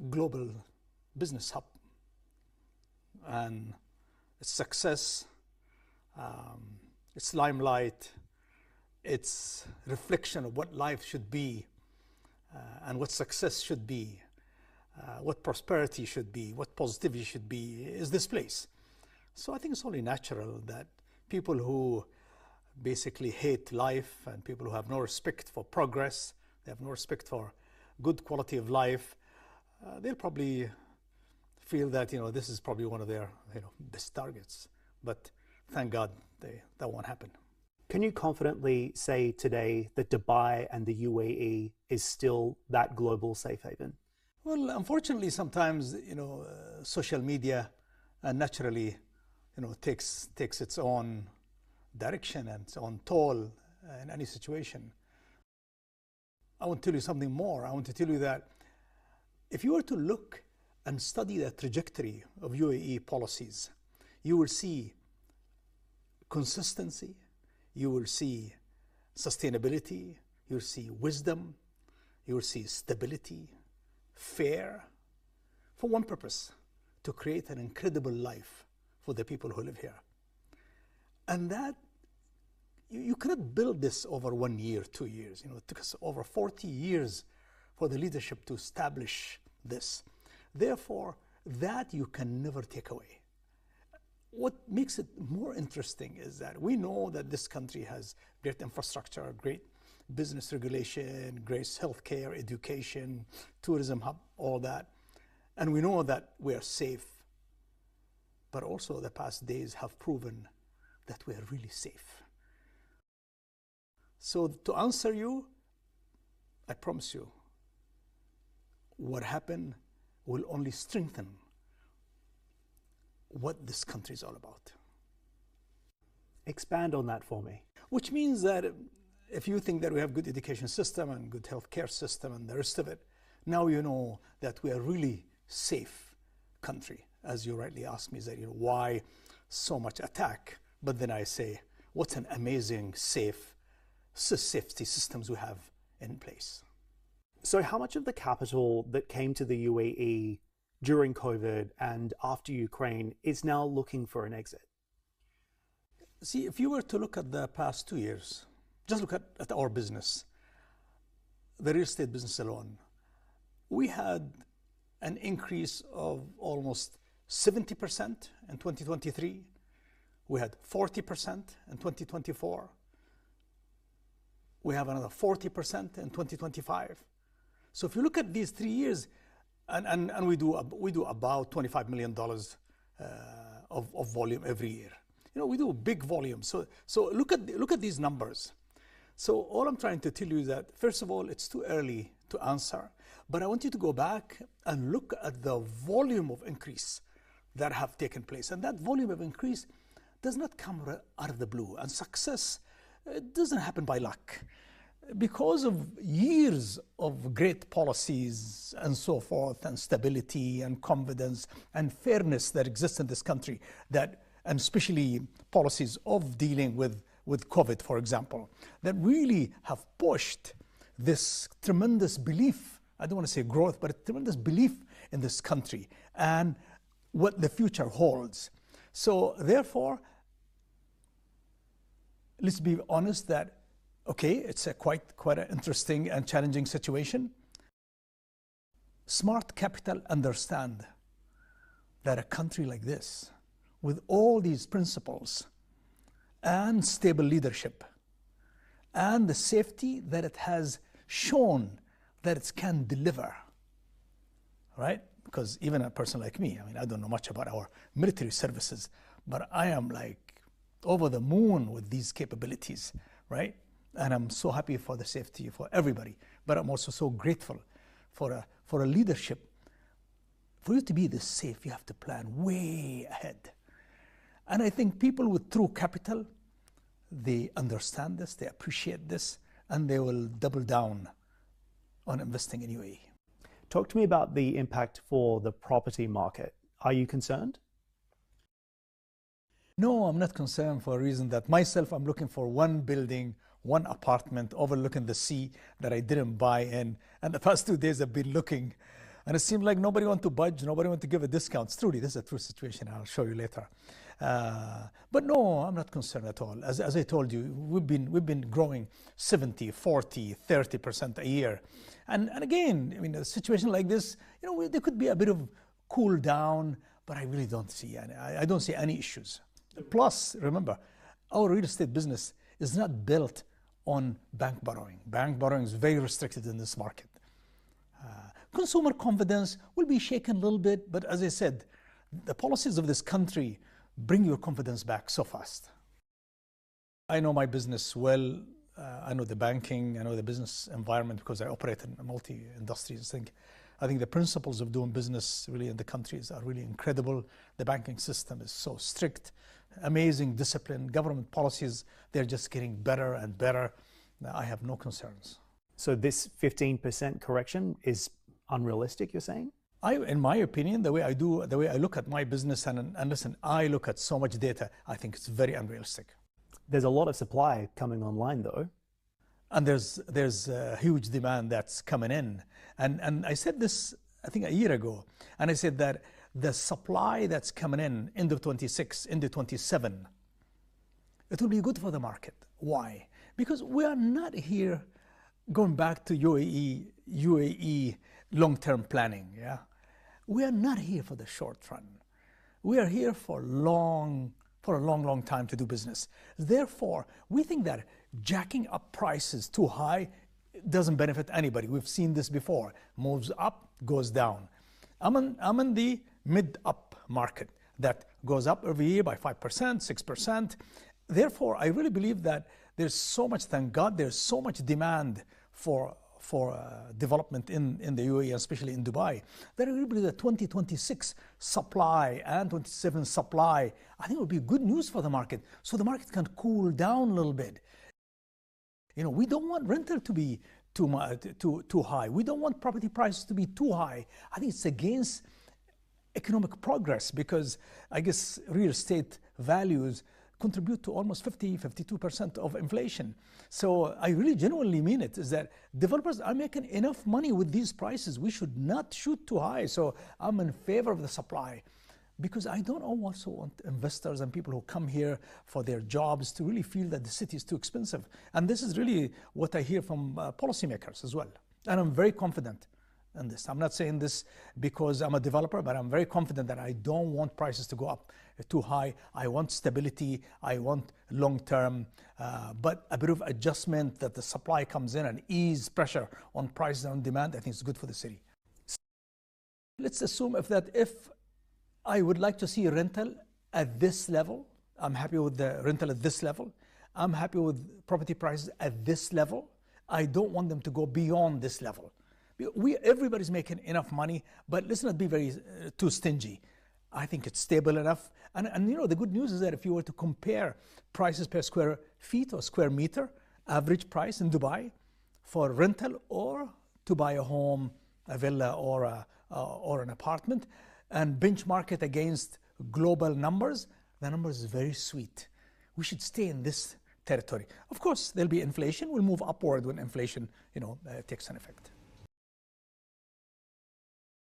global business hub, and its success, its limelight, its reflection of what life should be, and what success should be, what prosperity should be, what positivity should be, is this place. So I think it's only natural that people who basically hate life and people who have no respect for progress, they have no respect for good quality of life, they'll probably feel that, this is probably one of their, best targets. But thank God that won't happen. Can you confidently say today that Dubai and the UAE is still that global safe haven? Well, unfortunately, sometimes, social media naturally, takes its own direction and its own toll in any situation. I want to tell you something more. I want to tell you that if you were to look and study the trajectory of UAE policies, you will see consistency, you will see sustainability, you will see wisdom, you will see stability, fair, for one purpose, to create an incredible life for the people who live here. And that, you cannot build this over 1 year, 2 years. It took us over 40 years for the leadership to establish this. Therefore, that you can never take away. What makes it more interesting is that we know that this country has great infrastructure, great business regulation, great healthcare, education, tourism hub, all that. And we know that we are safe. But also the past days have proven that we are really safe. So to answer you, I promise you, what happened will only strengthen what this country is all about. Expand on that for me. Which means that if you think that we have good education system and good healthcare system and the rest of it, now you know that we are really safe country. As you rightly asked me, that why so much attack? But then I say, what an amazing safety systems we have in place. So how much of the capital that came to the UAE during COVID and after Ukraine is now looking for an exit? See, if you were to look at the past 2 years, just look at our business, the real estate business alone, we had an increase of almost 70% in 2023. We had 40% in 2024. We have another 40% in 2025. So if you look at these 3 years, and we do about $25 million of volume every year. We do big volume. So look at these numbers. So all I'm trying to tell you is that, first of all, it's too early to answer, but I want you to go back and look at the volume of increase that have taken place. And that volume of increase does not come out of the blue. And success, it doesn't happen by luck. Because of years of great policies and so forth, and stability and confidence and fairness that exists in this country, and especially policies of dealing with COVID, for example, that really have pushed this tremendous belief, I don't want to say growth, but a tremendous belief in this country and what the future holds. So therefore, let's be honest that, okay, it's a quite an interesting and challenging situation. Smart capital understand that a country like this, with all these principles and stable leadership and the safety that it has shown that it can deliver, right? Because even a person like me, I don't know much about our military services, but I am like over the moon with these capabilities, right? And I'm so happy for the safety for everybody, but I'm also so grateful for a leadership. For you to be this safe, you have to plan way ahead. And I think people with true capital, they understand this, they appreciate this, and they will double down on investing in UAE. Talk to me about the impact for the property market. Are you concerned? No, I'm not concerned, for a reason that myself, I'm looking for one building, one apartment overlooking the sea that I didn't buy in. And the past 2 days I've been looking And it seemed like nobody wanted to budge, nobody wanted to give a discount. Truly, this is a true situation. I'll show you later. But no, I'm not concerned at all. As I told you, we've been growing 70, 40, 30% a year. And again, I mean, a situation like this, there could be a bit of cool down, but I really don't see any. I don't see any issues. Plus, remember, our real estate business is not built on bank borrowing. Bank borrowing is very restricted in this market. Consumer confidence will be shaken a little bit, but as I said, the policies of this country bring your confidence back so fast. I know my business well. I know the banking, I know the business environment because I operate in multi-industries. I think the principles of doing business really in the countries are really incredible. The banking system is so strict, amazing discipline, government policies, they're just getting better and better. I have no concerns. So this 15% correction is unrealistic, you're saying? In my opinion, the way I look at my business, and listen, I look at so much data, I think it's very unrealistic. There's a lot of supply coming online though. And there's a huge demand that's coming in. And I said this, I think a year ago, and I said that the supply that's coming in the 26, into 27, it will be good for the market. Why? Because we are not here going back to UAE long-term planning, yeah? We are not here for the short run. We are here for a long time to do business. Therefore, we think that jacking up prices too high doesn't benefit anybody. We've seen this before. Moves up, goes down. I'm in the mid-up market that goes up every year by 5%, 6%. Therefore, I really believe that there's so much, thank God, there's so much demand for development in the UAE, especially in Dubai, that I really believe that 2026 supply and 27 supply, I think it would be good news for the market, so the market can cool down a little bit. We don't want rental to be too high. We don't want property prices to be too high. I think it's against economic progress because I guess real estate values contribute to almost 52% of inflation. So I really genuinely mean it, is that developers are making enough money with these prices. We should not shoot too high. So I'm in favor of the supply because I don't also want investors and people who come here for their jobs to really feel that the city is too expensive. And this is really what I hear from policymakers as well. And I'm very confident in this. I'm not saying this because I'm a developer, but I'm very confident that I don't want prices to go up too high. I want stability. I want long-term, but a bit of adjustment that the supply comes in and ease pressure on prices and on demand. I think it's good for the city. Let's assume if I would like to see rental at this level, I'm happy with the rental at this level. I'm happy with property prices at this level. I don't want them to go beyond this level. Everybody's making enough money, but let's not be very too stingy. I think it's stable enough. And the good news is that if you were to compare prices per square feet or square meter, average price in Dubai for rental or to buy a home, a villa or an apartment, and benchmark it against global numbers, the numbers is very sweet. We should stay in this territory. Of course, there'll be inflation. We'll move upward when inflation, takes an effect.